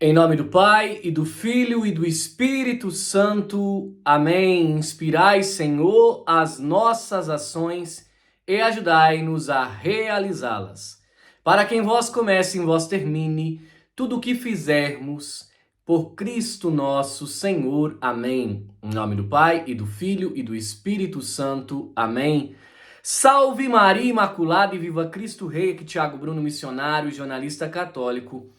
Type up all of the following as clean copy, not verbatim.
Em nome do Pai, e do Filho, e do Espírito Santo. Amém. Inspirai, Senhor, as nossas ações e ajudai-nos a realizá-las. Para que em vós comece, em vós termine, tudo o que fizermos, por Cristo nosso Senhor. Amém. Em nome do Pai, e do Filho, e do Espírito Santo. Amém. Salve Maria Imaculada e viva Cristo Rei, aqui Tiago Bruno, missionário e jornalista católico,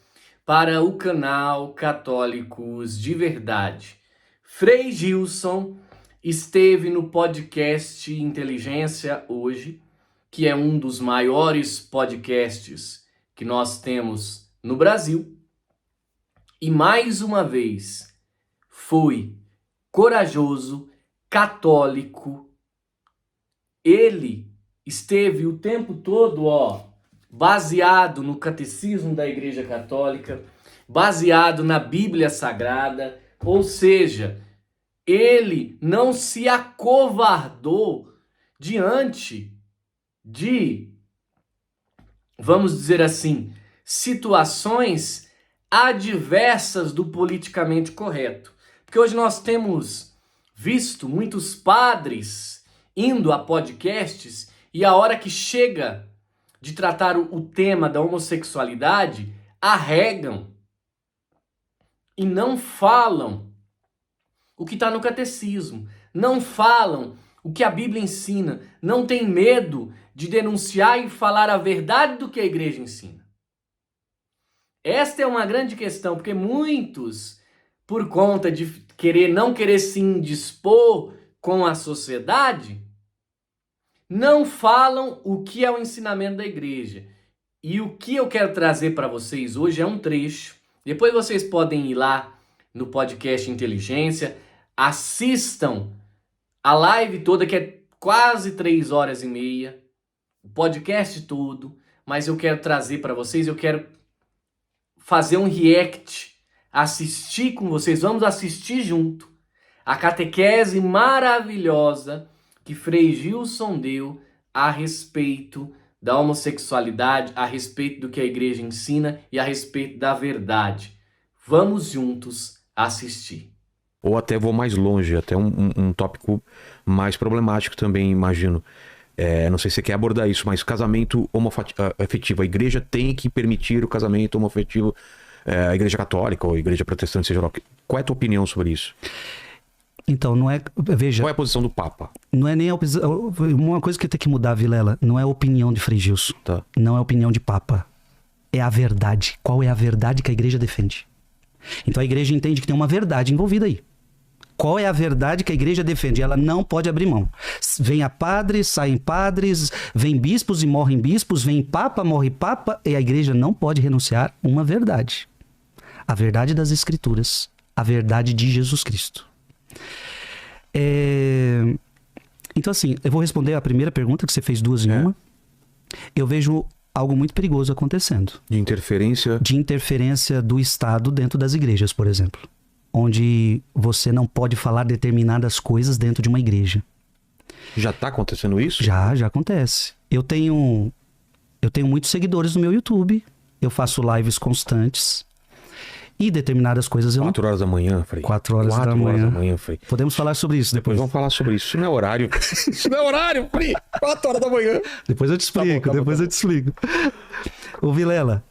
para o canal Católicos de Verdade. Frei Gilson esteve no podcast Inteligência hoje, que é um dos maiores podcasts que nós temos no Brasil. E mais uma vez foi corajoso, católico. Ele esteve o tempo todo, baseado no catecismo da Igreja Católica, baseado na Bíblia Sagrada, ou seja, ele não se acovardou diante de, vamos dizer assim, situações adversas do politicamente correto. Porque hoje nós temos visto muitos padres indo a podcasts e a hora que chega de tratar o tema da homossexualidade, arregam e não falam o que está no catecismo, não falam o que a Bíblia ensina, não tem medo de denunciar e falar a verdade do que a igreja ensina. Esta é uma grande questão, porque muitos, por conta de não querer se indispor com a sociedade, não falam o que é o ensinamento da igreja. E o que eu quero trazer para vocês hoje é um trecho. Depois vocês podem ir lá no podcast Inteligência, assistam a live toda, que é quase 3h30, o podcast todo, mas eu quero trazer para vocês, eu quero fazer um react, assistir com vocês, vamos assistir junto a catequese maravilhosa que Frei Gilson deu a respeito da homossexualidade, a respeito do que a igreja ensina e a respeito da verdade. Vamos juntos assistir. Ou até vou mais longe, até um tópico mais problemático também, imagino. Não sei se você quer abordar isso, mas casamento homoafetivo. A igreja tem que permitir o casamento homoafetivo, a igreja católica ou a igreja protestante, seja lá. Qual é a tua opinião sobre isso? Então, não é... Veja... Qual é a posição do Papa? Não é nem a opinião... Uma coisa que tem que mudar, Vilela, não é a opinião de Frei Gilson. Tá. Não é a opinião de Papa. É a verdade. Qual é a verdade que a igreja defende? Então a igreja entende que tem uma verdade envolvida aí. Qual é a verdade que a igreja defende? Ela não pode abrir mão. Vem a padres, saem padres, vem bispos e morrem bispos, vem papa, morre papa, e a igreja não pode renunciar a uma verdade. A verdade das Escrituras. A verdade de Jesus Cristo. Então assim, eu vou responder a primeira pergunta, que você fez duas em uma. Eu vejo algo muito perigoso acontecendo. De interferência? De interferência do Estado dentro das igrejas, por exemplo. Onde você não pode falar determinadas coisas dentro de uma igreja. Já está acontecendo isso? Já acontece. Eu tenho muitos seguidores no meu YouTube. Eu faço lives constantes. E determinadas coisas eu 4 horas da manhã, Frei. 4 horas da manhã, Frei. Podemos falar sobre isso depois. Vamos falar sobre isso. Isso não é horário. Isso não é horário, Frei. 4 horas da manhã. Depois eu te explico, eu te explico. Ô Vilela,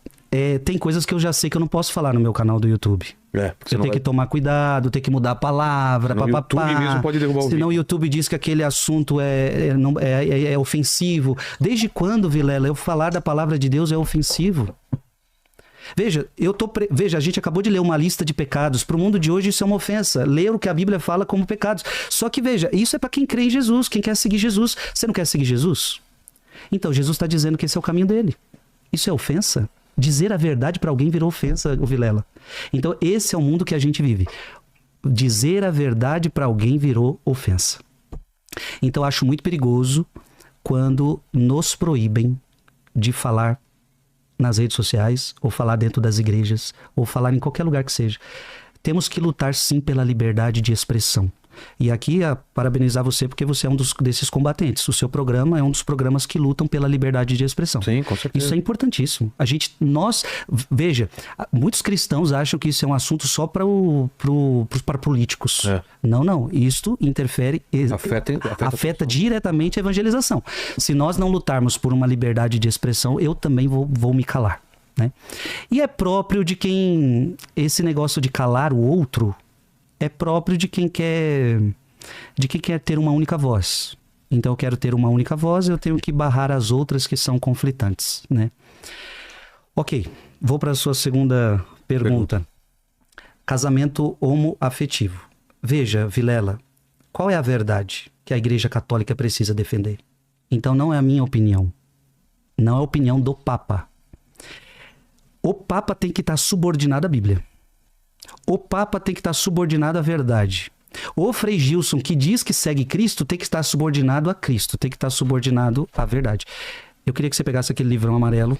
tem coisas que eu já sei que eu não posso falar no meu canal do YouTube. Eu tenho que tomar cuidado, tenho que mudar a palavra, papapá. O YouTube mesmo pode derrubar o vídeo. Senão o YouTube diz que aquele assunto é ofensivo. Desde quando, Vilela, eu falar da palavra de Deus é ofensivo? Veja, a gente acabou de ler uma lista de pecados. Para o mundo de hoje isso é uma ofensa. Ler o que a Bíblia fala como pecados. Só que veja, isso é para quem crê em Jesus, quem quer seguir Jesus. Você não quer seguir Jesus? Então Jesus está dizendo que esse é o caminho dele. Isso é ofensa? Dizer a verdade para alguém virou ofensa, o Vilela. Então esse é o mundo que a gente vive. Dizer a verdade para alguém virou ofensa. Então eu acho muito perigoso quando nos proíbem de falar nas redes sociais, ou falar dentro das igrejas, ou falar em qualquer lugar que seja. temos que lutar sim pela liberdade de expressão. E aqui, parabenizar você porque você é um desses combatentes. O seu programa é um dos programas que lutam pela liberdade de expressão. Sim, com certeza. Isso é importantíssimo. Veja, muitos cristãos acham que isso é um assunto só para políticos. É. Não. Isto interfere, afeta diretamente a evangelização. Se nós não lutarmos por uma liberdade de expressão, eu também vou me calar. Né? E é próprio de quem... Esse negócio de calar o outro... é próprio de quem quer ter uma única voz. Então eu quero ter uma única voz, eu tenho que barrar as outras que são conflitantes, né? Ok, vou para a sua segunda pergunta. Casamento homoafetivo. Veja, Vilela, qual é a verdade que a Igreja Católica precisa defender? Então não é a minha opinião. Não é a opinião do Papa. O Papa tem que estar subordinado à Bíblia. O Papa tem que estar subordinado à verdade. O Frei Gilson, que diz que segue Cristo, tem que estar subordinado a Cristo, tem que estar subordinado à verdade. Eu queria que você pegasse aquele livrão amarelo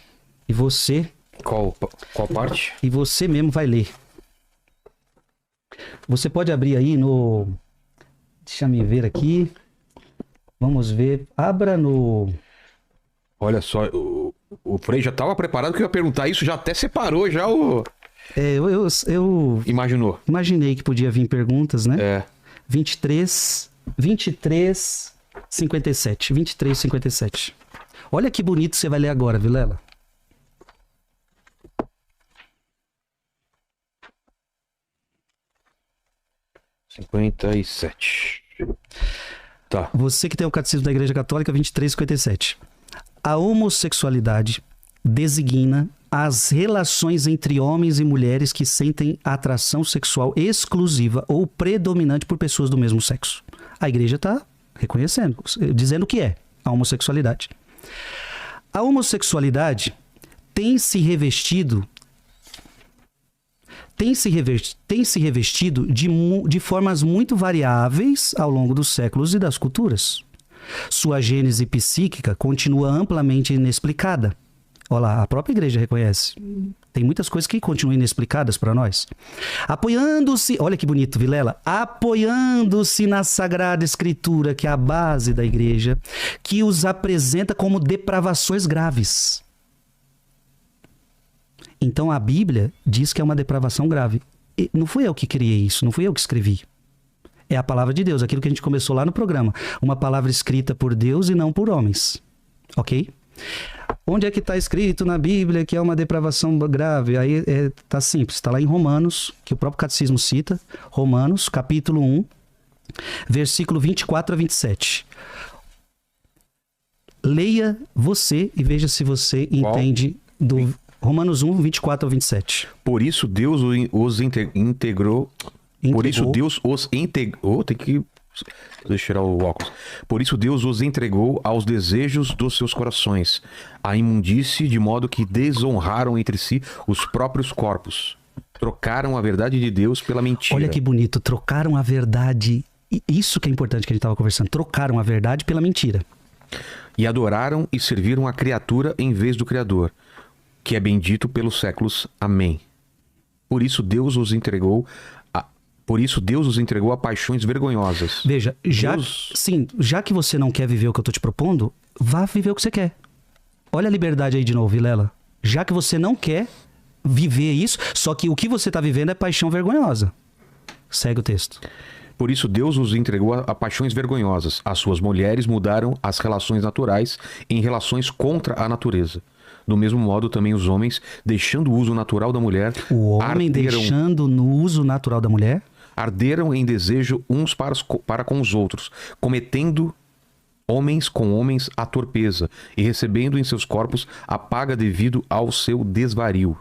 e você... Qual parte? E você mesmo vai ler. Você pode abrir aí no... Deixa eu ver aqui. Vamos ver. Abra no... Olha só, o Frei já estava preparado que eu ia perguntar isso, já até separou já o... Eu imaginei que podia vir perguntas, né? É. 23:57. Olha que bonito você vai ler agora, Vilela. Tá. Você que tem o Catecismo da Igreja Católica, 23:57. A homossexualidade designa as relações entre homens e mulheres que sentem atração sexual exclusiva ou predominante por pessoas do mesmo sexo. A igreja está reconhecendo, dizendo que é a homossexualidade. A homossexualidade tem se revestido de formas muito variáveis ao longo dos séculos e das culturas. Sua gênese psíquica continua amplamente inexplicada. Olha lá, a própria igreja reconhece. Tem muitas coisas que continuam inexplicadas para nós. Apoiando-se, olha que bonito, Vilela, apoiando-se na Sagrada Escritura, que é a base da igreja, que os apresenta como depravações graves. Então a Bíblia diz que é uma depravação grave. E não fui eu que criei isso, não fui eu que escrevi. É a palavra de Deus, aquilo que a gente começou lá no programa. Uma palavra escrita por Deus e não por homens. Ok? Onde é que está escrito na Bíblia que é uma depravação grave? Aí tá simples, está lá em Romanos, que o próprio Catecismo cita. Romanos, capítulo 1, versículo 24 a 27. Leia você e veja se você entende do Romanos 1, 24 a 27. Por isso Deus os integrou. Por isso Deus os integrou. Tem que... Deixa eu tirar o óculos. Por isso Deus os entregou aos desejos dos seus corações, à imundície, de modo que desonraram entre si os próprios corpos. Trocaram a verdade de Deus pela mentira. Olha que bonito, trocaram a verdade. Isso que é importante que a gente estava conversando. Trocaram a verdade pela mentira. E adoraram e serviram a criatura em vez do Criador, que é bendito pelos séculos. Amém. Por isso Deus os entregou a paixões vergonhosas. Veja, já que você não quer viver o que eu estou te propondo, vá viver o que você quer. Olha a liberdade aí de novo, Vilela. Já que você não quer viver isso, só que o que você está vivendo é paixão vergonhosa. Segue o texto. Por isso Deus os entregou a paixões vergonhosas. As suas mulheres mudaram as relações naturais em relações contra a natureza. Do mesmo modo, também os homens, deixando o uso natural da mulher... O homem deixando no uso natural da mulher... Arderam em desejo uns para com os outros, cometendo homens com homens a torpeza e recebendo em seus corpos a paga devido ao seu desvario.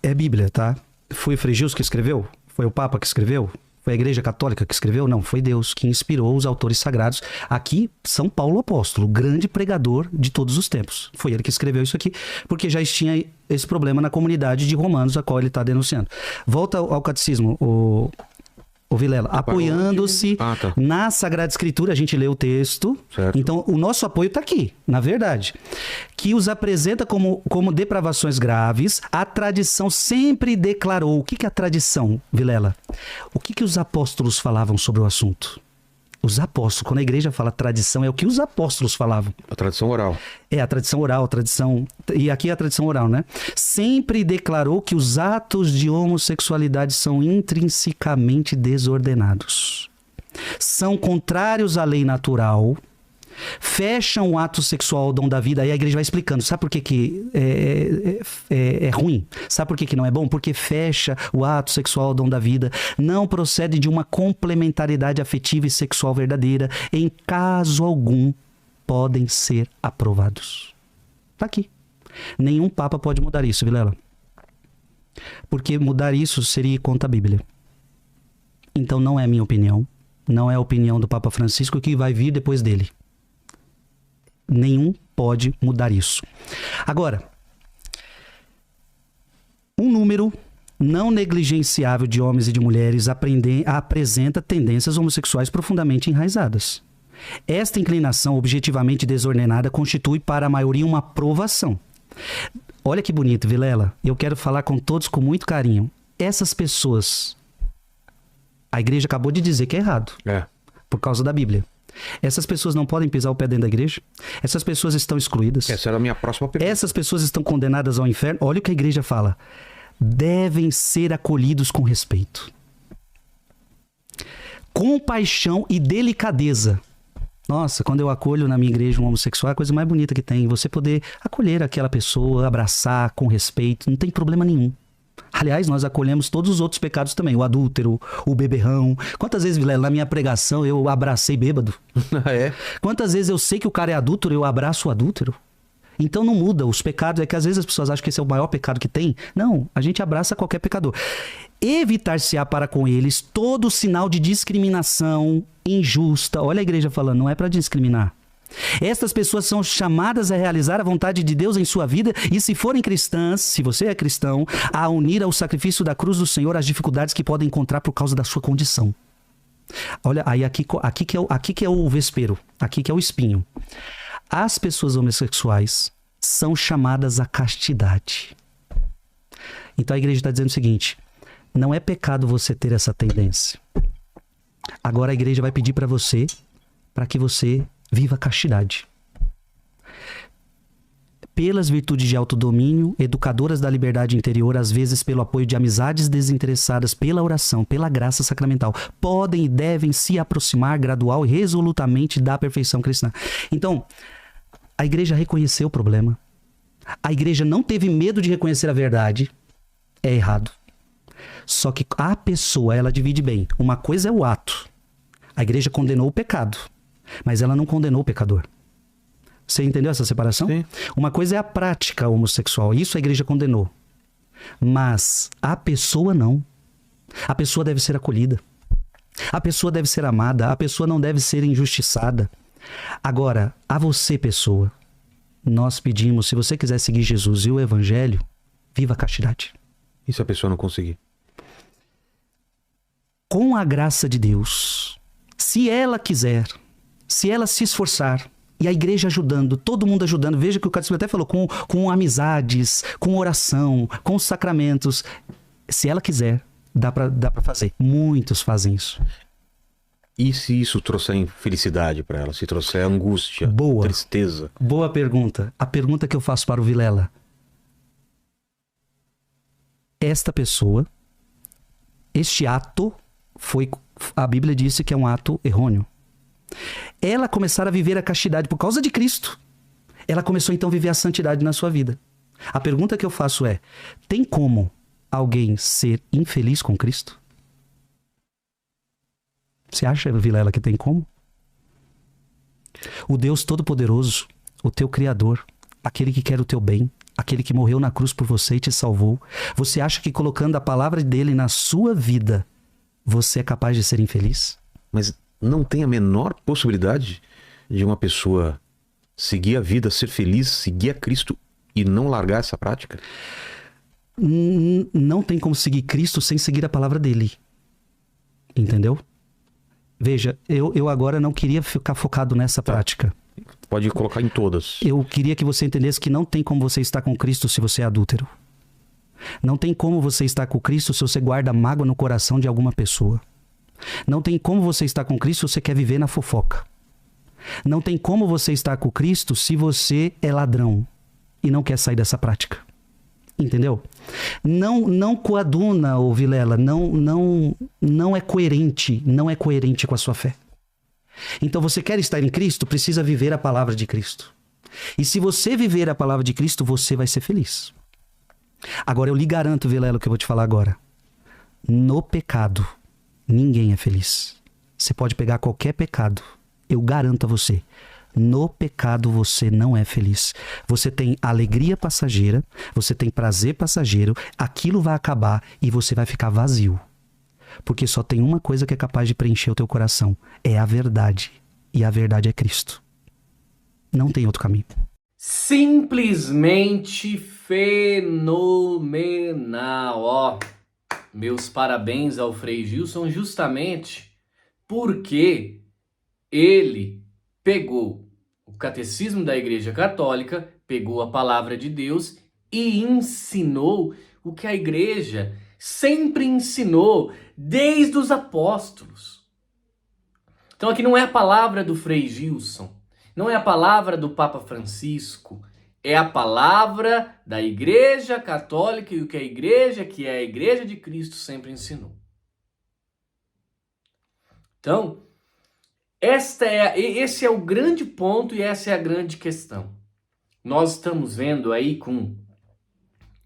É Bíblia, tá? Foi Frei Gilson que escreveu? Foi o Papa que escreveu? Foi a Igreja Católica que escreveu? Não, foi Deus que inspirou os autores sagrados. Aqui, São Paulo Apóstolo, grande pregador de todos os tempos. Foi ele que escreveu isso aqui, porque já tinha esse problema na comunidade de romanos, a qual ele está denunciando. Volta ao catecismo, o ô Vilela, apoiando-se Ah, tá. na Sagrada Escritura, a gente lê o texto, Certo. então o nosso apoio está aqui, na verdade, que os apresenta como depravações graves. A tradição sempre declarou. O que é a tradição, Vilela? O que os apóstolos falavam sobre o assunto? Os apóstolos, quando a igreja fala tradição, é o que os apóstolos falavam. A tradição oral. É a tradição oral, a tradição... E aqui é a tradição oral, né? Sempre declarou que os atos de homossexualidade são intrinsecamente desordenados. São contrários à lei natural, fecham o ato sexual ao dom da vida. Aí a igreja vai explicando. Sabe por que é ruim? Sabe por que não é bom? Porque fecha o ato sexual ao dom da vida. Não procede de uma complementaridade afetiva e sexual verdadeira. Em caso algum, podem ser aprovados. Tá aqui. Nenhum papa pode mudar isso, Vilela. Porque mudar isso seria contra a Bíblia. Então não é minha opinião. Não é a opinião do Papa Francisco, que vai vir depois dele. Nenhum pode mudar isso. Agora, um número não negligenciável de homens e de mulheres apresenta tendências homossexuais profundamente enraizadas. Esta inclinação objetivamente desordenada constitui para a maioria uma aprovação. Olha que bonito, Vilela. Eu quero falar com todos com muito carinho. Essas pessoas, a igreja acabou de dizer que é errado, por causa da Bíblia. Essas pessoas não podem pisar o pé dentro da igreja? Essas pessoas estão excluídas? Essa era a minha próxima pergunta. Essas pessoas estão condenadas ao inferno? Olha o que a igreja fala. Devem ser acolhidos com respeito, compaixão e delicadeza. Nossa, quando eu acolho na minha igreja um homossexual, é a coisa mais bonita que tem. Você poder acolher aquela pessoa, abraçar com respeito, não tem problema nenhum. Aliás, nós acolhemos todos os outros pecados também. O adúltero, o beberrão. Quantas vezes, Vilela, na minha pregação eu abracei bêbado? Quantas vezes eu sei que o cara é adúltero, eu abraço o adúltero? Então não muda. Os pecados, é que às vezes as pessoas acham que esse é o maior pecado que tem. Não, a gente abraça qualquer pecador. Evitar-se-á para com eles todo sinal de discriminação injusta. Olha a igreja falando, não é para discriminar. Estas pessoas são chamadas a realizar a vontade de Deus em sua vida e, se forem cristãs, se você é cristão, a unir ao sacrifício da cruz do Senhor as dificuldades que podem encontrar por causa da sua condição. Olha, aí aqui que é o vespeiro, aqui que é o espinho. As pessoas homossexuais são chamadas à castidade. Então a igreja está dizendo o seguinte, não é pecado você ter essa tendência. Agora a igreja vai pedir para você, para que você viva a castidade. Pelas virtudes de autodomínio, educadoras da liberdade interior, às vezes pelo apoio de amizades desinteressadas, pela oração, pela graça sacramental, podem e devem se aproximar gradual e resolutamente da perfeição cristã. Então, a igreja reconheceu o problema. A igreja não teve medo de reconhecer a verdade. É errado. Só que a pessoa, ela divide bem. Uma coisa é o ato. A igreja condenou o pecado, mas ela não condenou o pecador. Você entendeu essa separação? Sim. Uma coisa é a prática homossexual. Isso a igreja condenou. Mas a pessoa não. A pessoa deve ser acolhida. A pessoa deve ser amada. A pessoa não deve ser injustiçada. Agora, a você, pessoa, nós pedimos, se você quiser seguir Jesus e o Evangelho, viva a castidade. E se a pessoa não conseguir? Com a graça de Deus, se ela quiser, se ela se esforçar, e a igreja ajudando, todo mundo ajudando, veja que o Catecismo até falou, com amizades, com oração, com os sacramentos, se ela quiser, dá pra fazer. Muitos fazem isso. E se isso trouxer infelicidade para ela? Se trouxer angústia, Boa. tristeza? Boa pergunta. A pergunta que eu faço para o Vilela. Esta pessoa, este ato, a Bíblia disse que é um ato errôneo. Ela começar a viver a castidade por causa de Cristo. Ela começou então a viver a santidade na sua vida. A pergunta que eu faço é, tem como alguém ser infeliz com Cristo? Você acha, Vilela, que tem como? O Deus Todo-Poderoso, o teu Criador, aquele que quer o teu bem, aquele que morreu na cruz por você e te salvou, você acha que colocando a palavra dele na sua vida, você é capaz de ser infeliz? Mas não tem a menor possibilidade de uma pessoa seguir a vida, ser feliz, seguir a Cristo e não largar essa prática? Não tem como seguir Cristo sem seguir a palavra dele. Entendeu? Veja, eu agora não queria ficar focado nessa prática. Pode colocar em todas. Eu queria que você entendesse que não tem como você estar com Cristo se você é adúltero. Não tem como você estar com Cristo se você guarda mágoa no coração de alguma pessoa. Não tem como você estar com Cristo se você quer viver na fofoca. Não tem como você estar com Cristo se você é ladrão e não quer sair dessa prática. Entendeu? Não coaduna, ô Vilela, não é coerente, não é coerente com a sua fé. Então você quer estar em Cristo, precisa viver a palavra de Cristo. E se você viver a palavra de Cristo, você vai ser feliz. Agora eu lhe garanto, Vilela, o que eu vou te falar agora. No pecado, ninguém é feliz. Você pode pegar qualquer pecado, eu garanto a você. No pecado você não é feliz. Você tem alegria passageira, você tem prazer passageiro, aquilo vai acabar e você vai ficar vazio. Porque só tem uma coisa que é capaz de preencher o teu coração, é a verdade. E a verdade é Cristo. Não tem outro caminho. Simplesmente fenomenal, ó. Meus parabéns ao Frei Gilson, justamente porque ele pegou o catecismo da Igreja Católica, pegou a palavra de Deus e ensinou o que a Igreja sempre ensinou desde os apóstolos. Então aqui não é a palavra do Frei Gilson, não é a palavra do Papa Francisco, é a palavra da Igreja Católica e o que a Igreja, que é a Igreja de Cristo, sempre ensinou. Então, esse é o grande ponto e essa é a grande questão. Nós estamos vendo aí com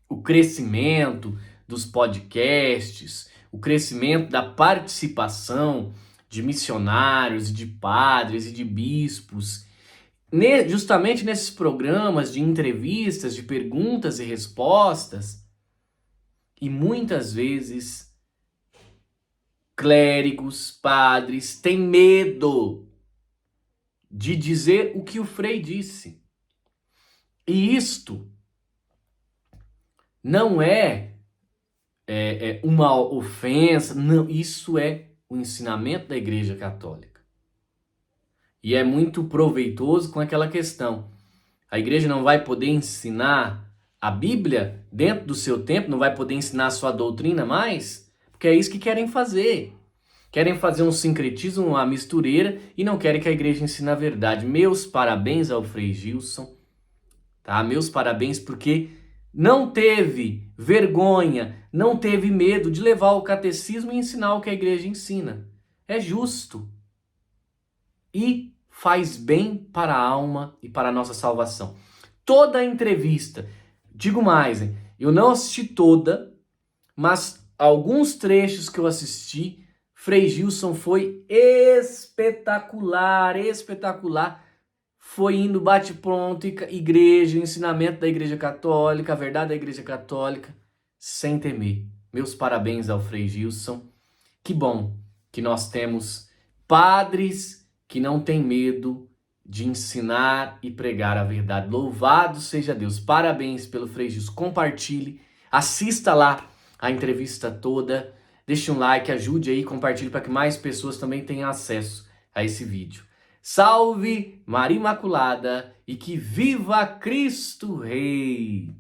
o crescimento dos podcasts, o crescimento da participação de missionários, de padres e de bispos, justamente nesses programas de entrevistas, de perguntas e respostas, e muitas vezes clérigos, padres têm medo de dizer o que o Frei disse. E isto não é uma ofensa, não, isso é o ensinamento da Igreja Católica. E é muito proveitoso com aquela questão. A igreja não vai poder ensinar a Bíblia dentro do seu tempo, não vai poder ensinar a sua doutrina mais, porque é isso que querem fazer. Querem fazer um sincretismo, uma mistureira e não querem que a igreja ensine a verdade. Meus parabéns ao Frei Gilson, tá? Meus parabéns porque não teve vergonha, não teve medo de levar o catecismo e ensinar o que a igreja ensina. É justo. E faz bem para a alma e para a nossa salvação. Toda a entrevista, digo mais, hein? Eu não assisti toda, mas alguns trechos que eu assisti, Frei Gilson foi espetacular, espetacular. Foi indo bate-pronto, igreja, ensinamento da Igreja Católica, a verdade da Igreja Católica, sem temer. Meus parabéns ao Frei Gilson. Que bom que nós temos padres que não têm medo de ensinar e pregar a verdade. Louvado seja Deus. Parabéns pelo Frei Gilson. Compartilhe, assista lá a entrevista toda. Deixe um like, ajude aí, compartilhe para que mais pessoas também tenham acesso a esse vídeo. Salve Maria Imaculada e que viva Cristo Rei!